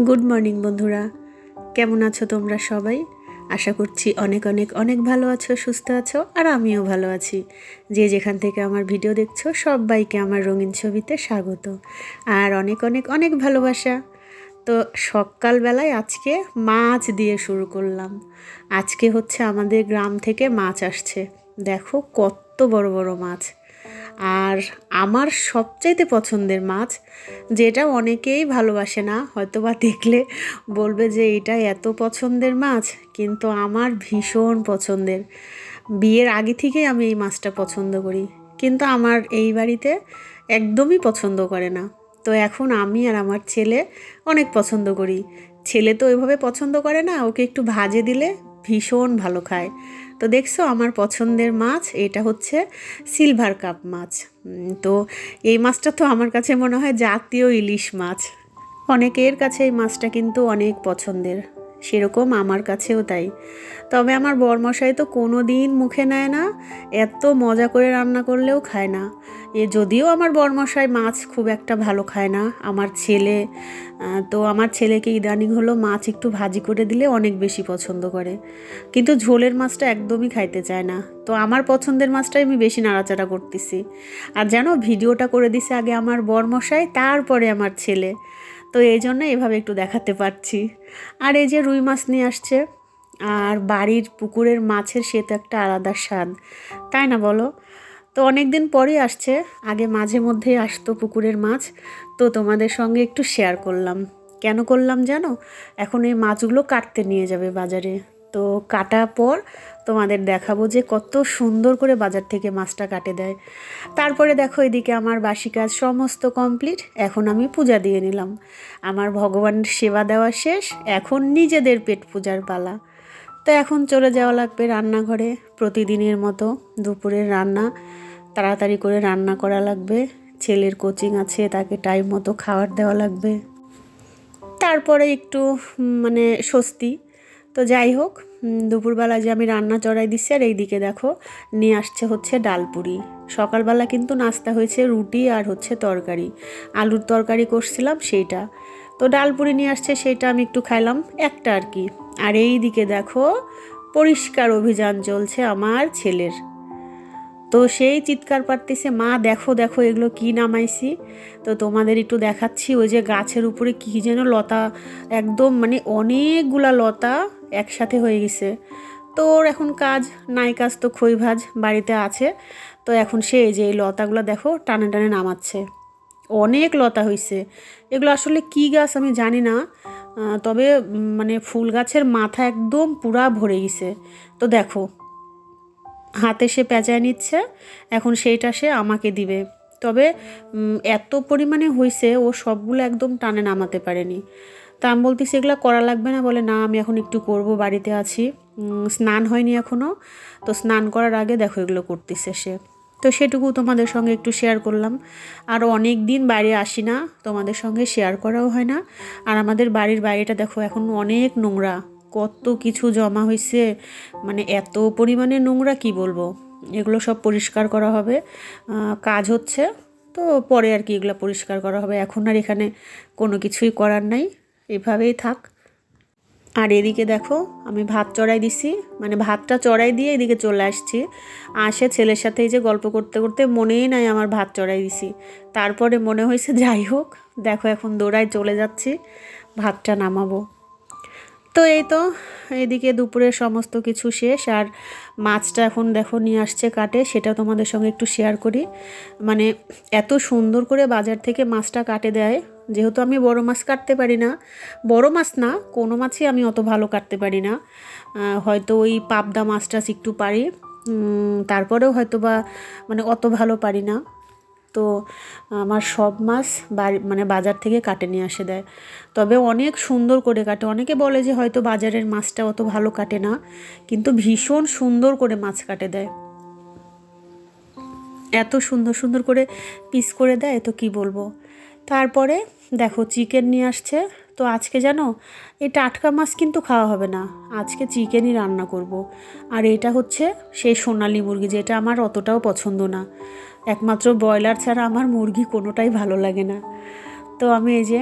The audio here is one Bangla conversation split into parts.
গুড মর্নিং বন্ধুরা, কেমন আছো তোমরা সবাই? আশা করছি অনেক অনেক অনেক ভালো আছো, সুস্থ আছো, আর আমিও ভালো আছি। যে যেখান থেকে আমার ভিডিও দেখছো সবাইকে আমার রঙিন ছবিতে স্বাগত আর অনেক অনেক অনেক ভালোবাসা। তো সকালবেলায় আজকে মাছ দিয়ে শুরু করলাম। আজকে হচ্ছে আমাদের গ্রাম থেকে মাছ আসছে, দেখো কত বড় বড় মাছ। আর আমার সবচাইতে পছন্দের মাছ, যেটা অনেকেই ভালোবাসে না, হয়তো বা দেখলে বলবে যে এটা এত পছন্দের মাছ, কিন্তু আমার ভীষণ পছন্দের। বিয়ের আগে থেকেই আমি এই মাছটা পছন্দ করি, কিন্তু আমার এই বাড়িতে একদমই পছন্দ করে না। তো এখন আমি আর আমার ছেলে অনেক পছন্দ করি। ছেলে তো ওইভাবে পছন্দ করে না, ওকে একটু ভাজে দিলে ভীষণ ভালো খায়। তো দেখছো আমার পছন্দের মাছ, এটা হচ্ছে সিলভার কাপ মাছ। তো এই মাছটা তো আমার কাছে মনে হয় জাতীয় ইলিশ মাছ। অনেকের কাছে এই মাছটা কিন্তু অনেক পছন্দের, সেরকম আমার কাছেও তাই। তবে আমার বরমশাই তো কোনো দিন মুখে নেয় না, এত মজা করে রান্না করলেও খায় না। যদিও আমার বরমশাই মাছ খুব একটা ভালো খায় না, আমার ছেলে তো আমার ছেলেকে ইদানিং হলো মাছ একটু ভাজি করে দিলে অনেক বেশি পছন্দ করে, কিন্তু ঝোলের মাছটা একদমই খাইতে চায় না। তো আমার পছন্দের মাছটাই আমি বেশি নাড়াচাড়া করতেছি। আর জানো, ভিডিওটা করে দিছে আগে আমার বরমশাই, তারপরে আমার ছেলে। তো এই জন্য এভাবে একটু দেখাতে পারছি। আর এই যে রুই মাছ নিয়ে আসছে, আর বাড়ির পুকুরের মাছের সে তো একটা আলাদা স্বাদ, তাই না বলো? তো অনেক দিন পরেই আসছে, আগে মাঝে মধ্যেই আসতো পুকুরের মাছ। তো তোমাদের সঙ্গে একটু শেয়ার করলাম। কেন করলাম জানো? এখন এই মাছগুলো কাটতে নিয়ে যাবে বাজারে। তো কাটার পর তোমাদের দেখাবো যে কত সুন্দর করে বাজার থেকে মাছটা কাটে দেয়। তারপরে দেখো এদিকে আমার বাসি কাজ সমস্ত কমপ্লিট, এখন আমি পূজা দিয়ে নিলাম। আমার ভগবানের সেবা দেওয়া শেষ, এখন নিজেদের পেট পূজার পালা। তো এখন চলে যাওয়া লাগবে রান্নাঘরে, প্রতিদিনের মতো দুপুরের রান্না তাড়াতাড়ি করে রান্না করা লাগবে। ছেলের কোচিং আছে, তাকে টাইম মতো খাবার দেওয়া লাগবে। তারপরে একটু মানে স্বস্তি। তো যাই হোক, দুপুরবেলা যে আমি রান্না চড়াই দিচ্ছি, আর এইদিকে দেখো নিয়ে আসছে হচ্ছে ডালপুরি। সকালবেলা কিন্তু নাস্তা হয়েছে রুটি আর হচ্ছে তরকারি, আলুর তরকারি করছিলাম সেইটা। তো ডালপুরি নিয়ে আসছে, সেইটা আমি একটু খাইলাম একটা আর কি। আর এই দিকে দেখো পরিষ্কার অভিযান চলছে আমার ছেলের। তো সেই চিৎকার পারতেছে, মা দেখো দেখো এগুলো কি নামাইছি। তো তোমাদের একটু দেখাচ্ছি, ওই যে গাছের উপরে কী যেন লতা, একদম মানে অনেকগুলা লতা একসাথে হয়ে গেছে। তো ওর এখন কাজ নাই, কাজ তো খই ভাজ বাড়িতে আছে। তো এখন সে এই যে এই লতাগুলো দেখো টানে টানে নামাচ্ছে। অনেক লতা হয়েছে। এগুলো আসলে কি গাছ আমি জানি না, তবে মানে ফুল গাছের মাথা একদম পুরা ভরে গেছে। তো দেখো হাতে সে পেঁচায় নিচ্ছে, এখন সেইটা সে আমাকে দিবে। তবে এত পরিমাণে হয়েছে, ও সবগুলো একদম টানে নামাতে পারেনি। তা আমি বলতেছি এগুলো করা লাগবে না, বলে না আমি এখন একটু করব, বাড়িতে আছি, স্নান হয়নি এখনও। তো স্নান করার আগে দেখো এগুলো করতেছে সে। তো সেটুকু তোমাদের সঙ্গে একটু শেয়ার করলাম। আর অনেক দিন বাইরে আসি না, তোমাদের সঙ্গে শেয়ার করাও হয় না। আর আমাদের বাড়ির বাইরেটা দেখো এখন অনেক নোংরা, কত কিছু জমা হয়েছে, মানে এত পরিমাণে নোংরা কি বলবো। এগুলো সব পরিষ্কার করা হবে, কাজ হচ্ছে। তো পরে আর কি এগুলো পরিষ্কার করা হবে, এখন আর এখানে কোনো কিছুই করার নাই, এভাবেই থাক। আর এদিকে দেখো আমি ভাত চড়াই দিছি, মানে ভাতটা চড়াই দিয়ে এদিকে চলে আসছি। আসে ছেলের সাথে এই যে গল্প করতে করতে মনেই নাই আমার ভাত চড়াই দিছি। তারপরে মনে হয়েছে যাই হোক, দেখো এখন দৌড়ায় চলে যাচ্ছি ভাতটা নামাবো। তো এই তো এদিকে দুপুরের সমস্ত কিছু শেষ, আর মাছটা এখন দেখো নিয়ে আসছে কাটে, সেটা তোমাদের সঙ্গে একটু শেয়ার করি। মানে এত সুন্দর করে বাজার থেকে মাছটা কাটে দেয়, যেহেতু আমি বড় মাছ কাটতে পারি না, বড় মাছ না কোনো মাছই আমি অত ভালো কাটতে পারি না। হয়তো ওই পাবদা মাছটা একটু পারি, তারপরেও হয়তো বা মানে অত ভালো পারি না। তো আমার সব মাছ বাড়ি মানে বাজার থেকে কাটে নিয়ে আসে দেয়, তবে অনেক সুন্দর করে কাটে। অনেকে বলে যে হয়তো বাজারের মাছটা অত ভালো কাটে না, কিন্তু ভীষণ সুন্দর করে মাছ কাটে দেয়, এত সুন্দর সুন্দর করে পিস করে দেয়, তো কি বলবো। তারপরে দেখো চিকেন নিয়ে আসছে। তো আজকে জানো এই টাটকা মাছ কিন্তু খাওয়া হবে না, আজকে চিকেনই রান্না করব। আর এটা হচ্ছে সেই সোনালি মুরগি, যেটা আমার অতটাও পছন্দ না, একমাত্র ব্রয়লার ছাড়া আমার মুরগি কোনোটাই ভালো লাগে না। তো আমি এই যে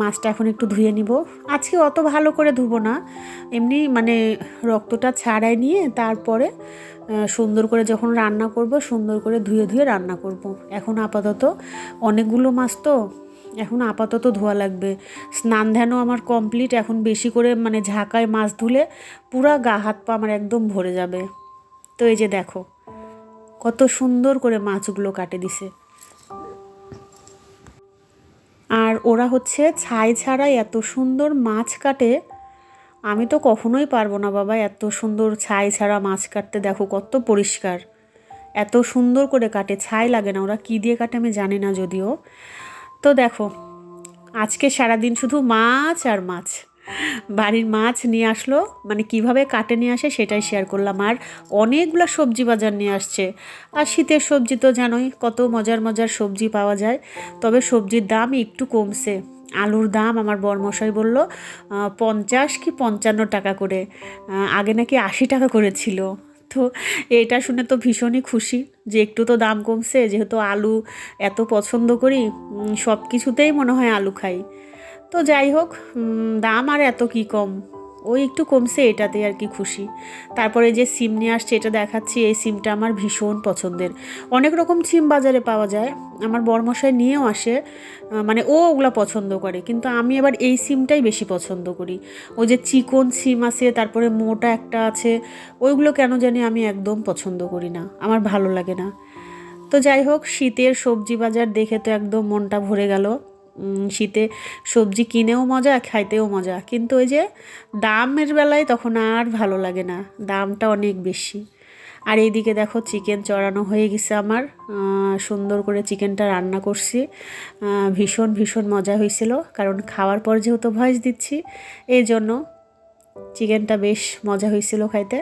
মাছটা এখন একটু ধুয়ে নিব। আজকে অত ভালো করে ধুবো না, এমনি মানে রক্তটা ছাড়াই নিয়ে তারপরে সুন্দর করে যখন রান্না করব সুন্দর করে ধুয়ে ধুয়ে রান্না করব। এখন আপাতত অনেকগুলো মাছ তো এখন আপাতত ধোয়া লাগবে। স্নান ধ্যানও আমার কমপ্লিট। এখন বেশি করে মানে ঝাঁকায় মাছ ধুলে পুরা গা হাত পা আমার একদম ভরে যাবে। তো এই যে দেখো কত সুন্দর করে মাছগুলো কাটে দিছে। আর ওরা হচ্ছে ছাই ছাড়াই এত সুন্দর মাছ কাটে, আমি তো কখনোই পারবো না বাবা এত সুন্দর ছাই ছাড়া মাছ কাটতে। দেখো কত পরিষ্কার, এত সুন্দর করে কাটে, ছাই লাগে না। ওরা কী দিয়ে কাটে আমি জানি না যদিও। তো দেখো আজকে সারাদিন শুধু মাছ আর মাছ। বাড়ির মাছ নিয়ে আসলো, মানে কিভাবে কাটে নিয়ে আসে সেটাই শেয়ার করলাম। আর অনেকগুলো সবজি বাজার নিয়ে আসছে। আর শীতের সবজি তো জানোই কত মজার মজার সবজি পাওয়া যায়। তবে সবজির দাম একটু কমছে। আলুর দাম আমার বরমশাই বলল 50 কি 55 টাকা করে, আগে নাকি 80 টাকা করে ছিল। তো এটা শুনে তো ভীষণই খুশি যে একটু তো দাম কমছে, যেহেতু আলু এত পছন্দ করি, সব কিছুতেই মনে হয় আলু খাই। তো যাই হোক, দাম আর এত কি কম, ওই একটু কমছে এটাতেই আর কি খুশি। তারপরে যে সিম নিয়ে আসছে এটা দেখাচ্ছি, এই সিমটা আমার ভীষণ পছন্দের। অনেক রকম সিম বাজারে পাওয়া যায়, আমার বরমশাই নিয়েও আসে, মানে ও ওগুলা পছন্দ করে, কিন্তু আমি আবার এই সিমটাই বেশি পছন্দ করি। ওই যে চিকন সিম আছে, তারপরে মোটা একটা আছে, ওইগুলো কেন জানি আমি একদম পছন্দ করি না, আমার ভালো লাগে না। তো যাই হোক, শীতের সবজি বাজার দেখে তো একদম মনটা ভরে গেল। শীতে সবজি কিনেও মজা, খাইতেও মজা, কিন্তু ওই যে দামের বেলায় তখন আর ভালো লাগে না, দামটা অনেক বেশি। আর এইদিকে দেখো চিকেন চড়ানো হয়ে গেছে আমার, সুন্দর করে চিকেনটা রান্না করছি। ভীষণ ভীষণ মজা হয়েছিল, কারণ খাওয়ার পর যেহেতু ভয়েস দিচ্ছি এই জন্য চিকেনটা বেশ মজা হয়েছিল খাইতে।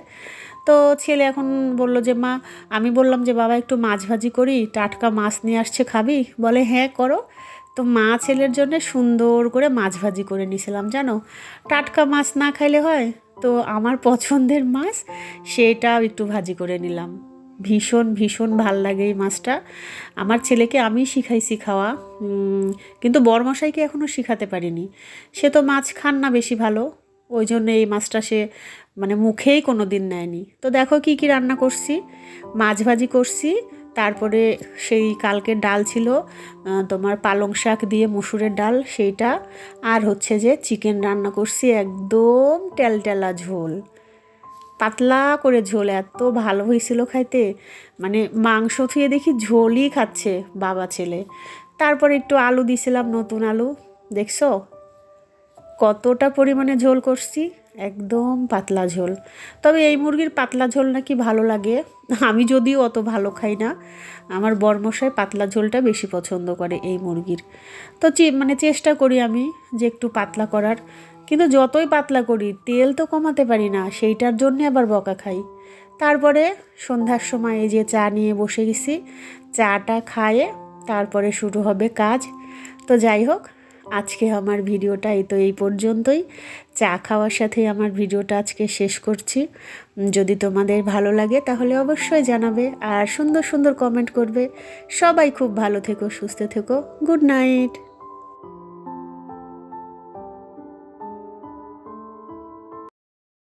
তো ছেলে এখন বলল যে মা, আমি বললাম যে বাবা একটু মাছ ভাজি করি, টাটকা মাছ নিয়ে আসছে খাবি? বলে হ্যাঁ করো। তো মা ছেলের জন্য সুন্দর করে মাছ ভাজি করে নিয়েছিলাম জানো, টাটকা মাছ না খাইলে হয়। তো আমার পছন্দের মাছ, সেটাও একটু ভাজি করে নিলাম। ভীষণ ভীষণ ভাল লাগে এই মাছটা। আমার ছেলেকে আমি শিখাইছি খাওয়া, কিন্তু বরমশাইকে এখনও শিখাতে পারিনি। সে তো মাছ খান না বেশি ভালো, ওই জন্য এই মাছটা সে মানে মুখেই কোনো দিন নেয়নি। তো দেখো কি কি রান্না করছি, মাছ ভাজি করছি, তারপরে সেই কালকের ডাল ছিল, তোমার পালং শাক দিয়ে মুসুরের ডাল সেইটা, আর হচ্ছে যে চিকেন রান্না করছি, একদম টেলটেলা ঝোল, পাতলা করে ঝোল, এত ভালো হয়েছিল খাইতে। মানে মাংস থুয়ে দেখি ঝোলই খাচ্ছে বাবা ছেলে। তারপরে একটু আলু দিছিলাম, নতুন আলু, দেখছো কতটা পরিমাণে ঝোল করছি, একদম পাতলা ঝোল। তবে এই মুরগির পাতলা ঝোল নাকি ভালো লাগে, আমি যদিও অত ভালো খাই না, আমার বরমশাই পাতলা ঝোলটা বেশি পছন্দ করে এই মুরগির। তো মানে চেষ্টা করি আমি যে একটু পাতলা করার, কিন্তু যতই পাতলা করি তেল তো কমাতে পারি না, সেইটার জন্যে আবার বকা খাই। তারপরে সন্ধ্যার সময় এই যে চা নিয়ে বসে গেছি, চাটা খায়ে তারপরে শুরু হবে কাজ। তো যাই হোক, আজকে আমার ভিডিওটা এই পর্যন্তই। চা খাওয়ার সাথে আমার ভিডিওটা আজকে শেষ করছি। যদি তোমাদের ভালো লাগে তাহলে অবশ্যই জানাবে, আর সুন্দর সুন্দর কমেন্ট করবে। সবাই খুব ভালো থেকো, সুস্থ থেকো, গুড নাইট।